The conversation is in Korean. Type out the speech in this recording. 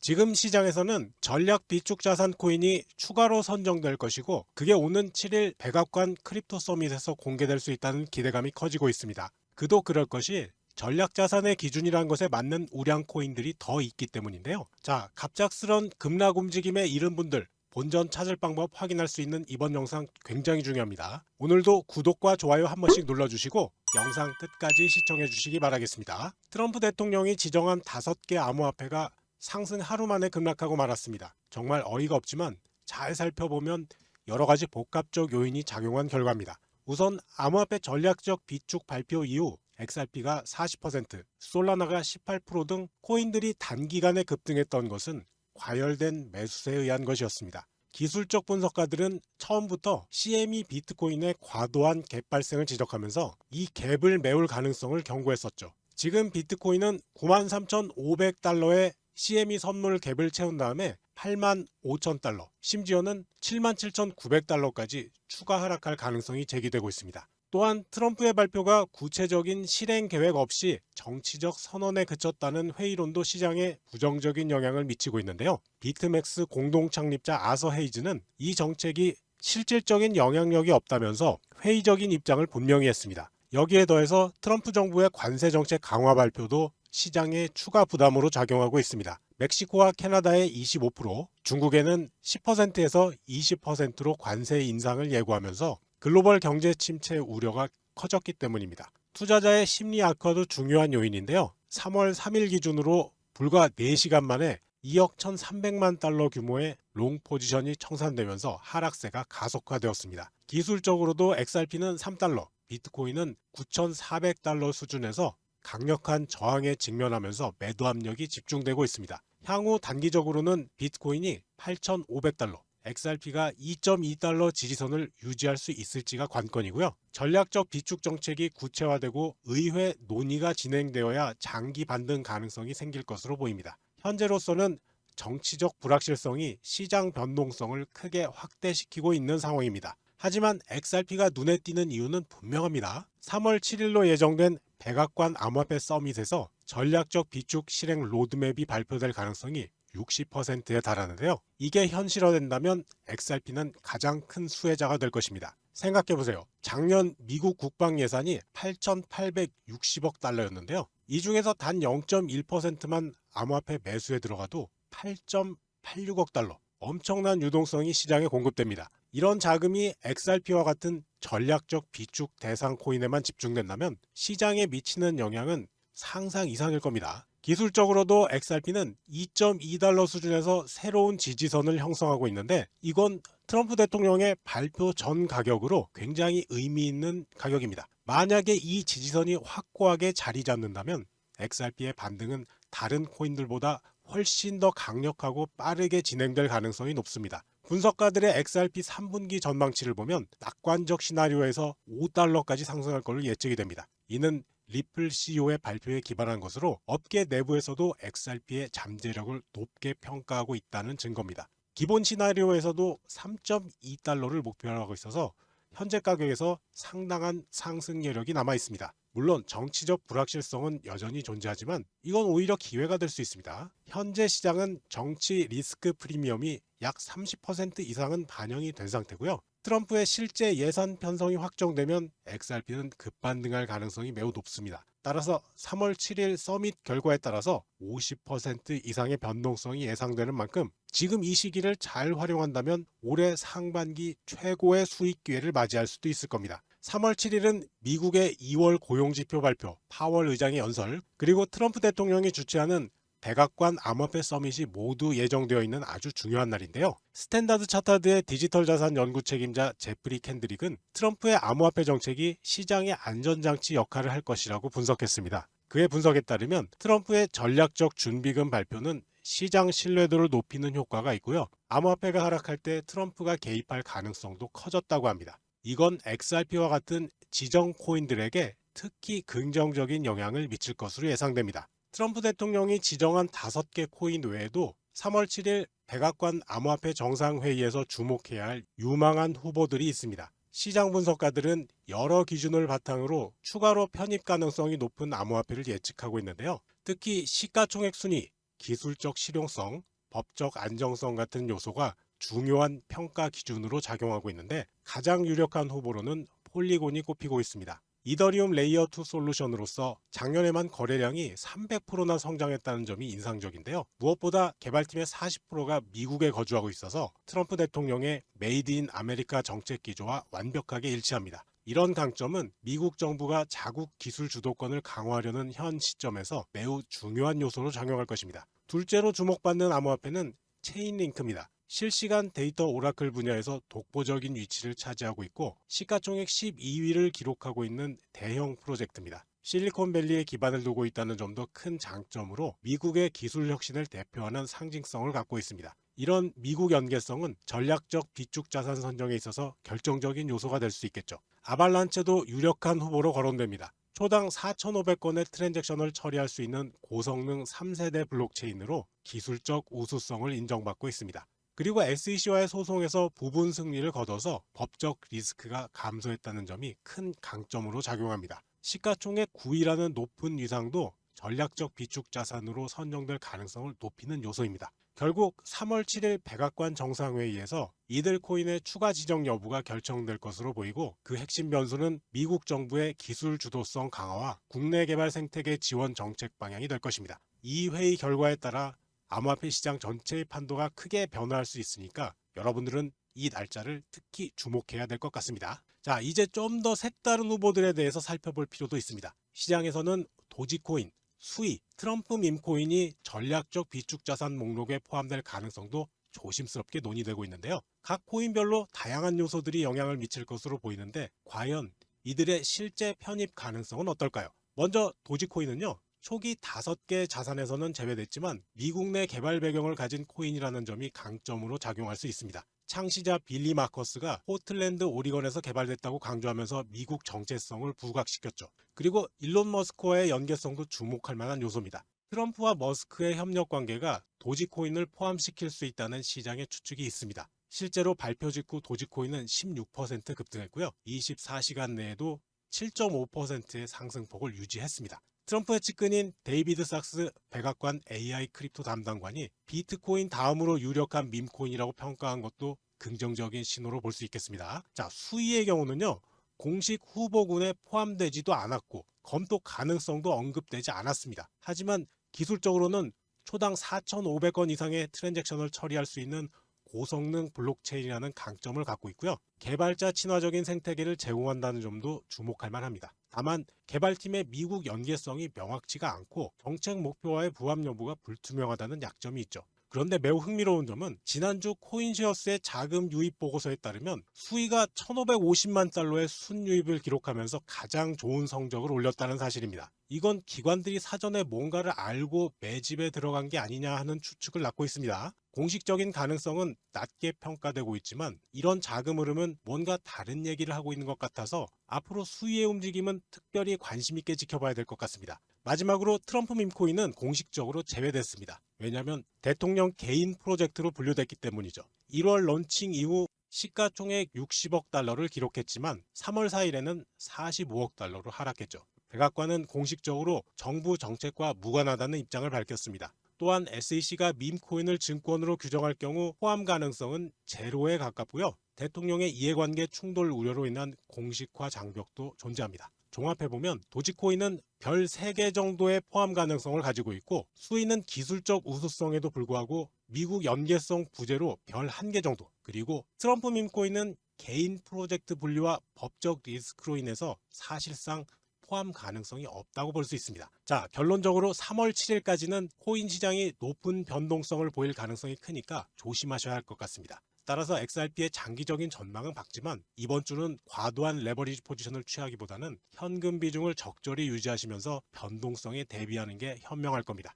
지금 시장에서는 전략 비축 자산 코인이 추가로 선정될 것이고 그게 오는 7일 백악관 크립토 서밋에서 공개될 수 있다는 기대감이 커지고 있습니다. 그도 그럴 것이 전략 자산의 기준이란 것에 맞는 우량 코인들이 더 있기 때문인데요. 자, 갑작스런 급락 움직임에 이른 분들 본전 찾을 방법 확인할 수 있는 이번 영상 굉장히 중요합니다. 오늘도 구독과 좋아요 한 번씩 눌러주시고 영상 끝까지 시청해 주시기 바라겠습니다. 트럼프 대통령이 지정한 5개 암호화폐가 상승 하루 만에 급락하고 말았습니다. 정말 어이가 없지만 잘 살펴보면 여러 가지 복합적 요인이 작용한 결과입니다. 우선 암호화폐 전략적 비축 발표 이후 XRP가 40%, 솔라나가 18%등 코인들이 단기간에 급등했던 것은 과열된 매수세에 의한 것이었습니다. 기술적 분석가들은 처음부터 CME 비트코인의 과도한 갭 발생을 지적하면서 이 갭을 메울 가능성을 경고했었죠. 지금 비트코인은 93,500달러의 CME 선물 갭을 채운 다음에 85,000달러, 심지어는 77,900달러까지 추가 하락할 가능성이 제기되고 있습니다. 또한 트럼프의 발표가 구체적인 실행 계획 없이 정치적 선언에 그쳤다는 회의론도 시장에 부정적인 영향을 미치고 있는데요. 비트맥스 공동 창립자 아서 헤이즈는 이 정책이 실질적인 영향력이 없다면서 회의적인 입장을 분명히 했습니다. 여기에 더해서 트럼프 정부의 관세 정책 강화 발표도 시장에 추가 부담으로 작용하고 있습니다. 멕시코와 캐나다의 25%, 중국에는 10%에서 20%로 관세 인상을 예고하면서 글로벌 경제 침체 우려가 커졌기 때문입니다. 투자자의 심리 악화도 중요한 요인인데요. 3월 3일 기준으로 불과 4시간 만에 2억 1,300만 달러 규모의 롱 포지션이 청산되면서 하락세가 가속화되었습니다. 기술적으로도 XRP는 3달러, 비트코인은 9,400달러 수준에서 강력한 저항에 직면하면서 매도 압력이 집중되고 있습니다. 향후 단기적으로는 비트코인이 8,500달러, XRP가 2.2달러 지지선을 유지할 수 있을지가 관건이고요. 전략적 비축 정책이 구체화되고 의회 논의가 진행되어야 장기 반등 가능성이 생길 것으로 보입니다. 현재로서는 정치적 불확실성이 시장 변동성을 크게 확대시키고 있는 상황입니다. 하지만 XRP가 눈에 띄는 이유는 분명합니다. 3월 7일로 예정된 백악관 암호화폐 서밋에서 전략적 비축 실행 로드맵이 발표될 가능성이 60%에 달하는데요. 이게 현실화된다면 XRP는 가장 큰 수혜자가 될 것입니다. 생각해보세요. 작년 미국 국방 예산이 8,860억 달러였는데요. 이 중에서 단 0.1%만 암호화폐 매수에 들어가도 8.86억 달러. 엄청난 유동성이 시장에 공급됩니다. 이런 자금이 XRP와 같은 전략적 비축 대상 코인에만 집중된다면 시장에 미치는 영향은 상상 이상일 겁니다. 기술적으로도 XRP는 2.2달러 수준에서 새로운 지지선을 형성하고 있는데 이건 트럼프 대통령의 발표 전 가격으로 굉장히 의미 있는 가격입니다. 만약에 이 지지선이 확고하게 자리 잡는다면 XRP의 반등은 다른 코인들보다 훨씬 더 강력하고 빠르게 진행될 가능성이 높습니다. 분석가들의 XRP 3분기 전망치를 보면 낙관적 시나리오에서 5달러까지 상승할 것으로 예측이 됩니다. 이는 리플 CEO의 발표에 기반한 것으로 업계 내부에서도 XRP의 잠재력을 높게 평가하고 있다는 증거입니다. 기본 시나리오에서도 3.2달러를 목표로 하고 있어서 현재 가격에서 상당한 상승 여력이 남아 있습니다. 물론 정치적 불확실성은 여전히 존재하지만 이건 오히려 기회가 될 수 있습니다. 현재 시장은 정치 리스크 프리미엄이 약 30% 이상은 반영이 된 상태고요. 트럼프의 실제 예산 편성이 확정되면 XRP는 급반등할 가능성이 매우 높습니다. 따라서 3월 7일 서밋 결과에 따라서 50% 이상의 변동성이 예상되는 만큼 지금 이 시기를 잘 활용한다면 올해 상반기 최고의 수익 기회를 맞이할 수도 있을 겁니다. 3월 7일은 미국의 2월 고용지표 발표, 파월 의장의 연설, 그리고 트럼프 대통령이 주최하는 백악관 암호화폐 서밋이 모두 예정되어 있는 아주 중요한 날인데요. 스탠다드 차타드의 디지털 자산 연구 책임자 제프리 캔드릭은 트럼프의 암호화폐 정책이 시장의 안전장치 역할을 할 것이라고 분석했습니다. 그의 분석에 따르면 트럼프의 전략적 준비금 발표는 시장 신뢰도를 높이는 효과가 있고요. 암호화폐가 하락할 때 트럼프가 개입할 가능성도 커졌다고 합니다. 이건 XRP와 같은 지정 코인들에게 특히 긍정적인 영향을 미칠 것으로 예상됩니다. 트럼프 대통령이 지정한 5개 코인 외에도 3월 7일 백악관 암호화폐 정상회의에서 주목해야 할 유망한 후보들이 있습니다. 시장 분석가들은 여러 기준을 바탕으로 추가로 편입 가능성이 높은 암호화폐를 예측하고 있는데요. 특히 시가총액 순위, 기술적 실용성, 법적 안정성 같은 요소가 중요한 평가 기준으로 작용하고 있는데 가장 유력한 후보로는 폴리곤이 꼽히고 있습니다. 이더리움 레이어 2 솔루션으로서 작년에만 거래량이 300%나 성장했다는 점이 인상적인데요. 무엇보다 개발팀의 40%가 미국에 거주하고 있어서 트럼프 대통령의 메이드 인 아메리카 정책 기조와 완벽하게 일치합니다. 이런 강점은 미국 정부가 자국 기술 주도권을 강화하려는 현 시점에서 매우 중요한 요소로 작용할 것입니다. 둘째로 주목받는 암호화폐는 체인링크입니다. 실시간 데이터 오라클 분야에서 독보적인 위치를 차지하고 있고 시가총액 12위를 기록하고 있는 대형 프로젝트입니다. 실리콘밸리에 기반을 두고 있다는 점도 큰 장점으로 미국의 기술 혁신을 대표하는 상징성을 갖고 있습니다. 이런 미국 연계성은 전략적 비축 자산 선정에 있어서 결정적인 요소가 될 수 있겠죠. 아발란체도 유력한 후보로 거론됩니다. 초당 4,500건의 트랜잭션을 처리할 수 있는 고성능 3세대 블록체인으로 기술적 우수성을 인정받고 있습니다. 그리고 SEC와의 소송에서 부분 승리를 거둬서 법적 리스크가 감소했다는 점이 큰 강점으로 작용합니다. 시가총액 9위라는 높은 위상도 전략적 비축 자산으로 선정될 가능성을 높이는 요소입니다. 결국 3월 7일 백악관 정상회의에서 이들 코인의 추가 지정 여부가 결정될 것으로 보이고 그 핵심 변수는 미국 정부의 기술 주도성 강화와 국내 개발 생태계 지원 정책 방향이 될 것입니다. 이 회의 결과에 따라 암호화폐 시장 전체의 판도가 크게 변화할 수 있으니까 여러분들은 이 날짜를 특히 주목해야 될 것 같습니다. 자, 이제 좀 더 색다른 후보들에 대해서 살펴볼 필요도 있습니다. 시장에서는 도지코인, 수이, 트럼프 밈코인이 전략적 비축 자산 목록에 포함될 가능성도 조심스럽게 논의되고 있는데요. 각 코인별로 다양한 요소들이 영향을 미칠 것으로 보이는데 과연 이들의 실제 편입 가능성은 어떨까요? 먼저 도지코인은요. 초기 5개 자산에서는 제외됐지만 미국 내 개발 배경을 가진 코인이라는 점이 강점으로 작용할 수 있습니다. 창시자 빌리 마커스가 포틀랜드 오리건에서 개발됐다고 강조하면서 미국 정체성을 부각시켰죠. 그리고 일론 머스크와의 연계성도 주목할 만한 요소입니다. 트럼프와 머스크의 협력 관계가 도지코인을 포함시킬 수 있다는 시장의 추측이 있습니다. 실제로 발표 직후 도지코인은 16% 급등했고요. 24시간 내에도 7.5%의 상승폭을 유지했습니다. 트럼프의 측근인 데이비드 sak스 백악관 AI 크립토 담당관이 비트코인 다음으로 유력한 밈코인이라고 평가한 것도 긍정적인 신호로 볼 수 있겠습니다. 자, 수이의 경우는요. 공식 후보군에 포함되지도 않았고 검토 가능성도 언급되지 않았습니다. 하지만 기술적으로는 초당 4,500건 이상의 트랜잭션을 처리할 수 있는 고성능 블록체인이라는 강점을 갖고 있고요. 개발자 친화적인 생태계를 제공한다는 점도 주목할 만합니다. 다만 개발팀의 미국 연계성이 명확치가 않고 정책 목표와의 부합 여부가 불투명하다는 약점이 있죠. 그런데 매우 흥미로운 점은 지난주 코인시어스의 자금 유입 보고서에 따르면 수이가 1,550만 달러의 순유입을 기록하면서 가장 좋은 성적을 올렸다는 사실입니다. 이건 기관들이 사전에 뭔가를 알고 매집에 들어간 게 아니냐 하는 추측을 낳고 있습니다. 공식적인 가능성은 낮게 평가되고 있지만 이런 자금 흐름은 뭔가 다른 얘기를 하고 있는 것 같아서 앞으로 수위의 움직임은 특별히 관심 있게 지켜봐야 될 것 같습니다. 마지막으로 트럼프 밈코인은 공식적으로 제외됐습니다. 왜냐하면 대통령 개인 프로젝트로 분류됐기 때문이죠. 1월 런칭 이후 시가총액 60억 달러를 기록했지만 3월 4일에는 45억 달러로 하락했죠. 백악관은 공식적으로 정부 정책과 무관하다는 입장을 밝혔습니다. 또한 SEC가 밈코인을 증권으로 규정할 경우 포함 가능성은 제로에 가깝고요. 대통령의 이해관계 충돌 우려로 인한 공식화 장벽도 존재합니다. 종합해보면 도지코인은 별 3개 정도의 포함 가능성을 가지고 있고 수이는 기술적 우수성에도 불구하고 미국 연계성 부재로 별 1개 정도, 그리고 트럼프 밈코인은 개인 프로젝트 분류와 법적 리스크로 인해서 사실상 포함 가능성이 없다고 볼 수 있습니다. 자, 결론적으로 3월 7일까지는 코인 시장이 높은 변동성을 보일 가능성이 크니까 조심하셔야 할 것 같습니다. 따라서 XRP의 장기적인 전망은 밝지만 이번 주는 과도한 레버리지 포지션을 취하기보다는 현금 비중을 적절히 유지하시면서 변동성에 대비하는 게 현명할 겁니다.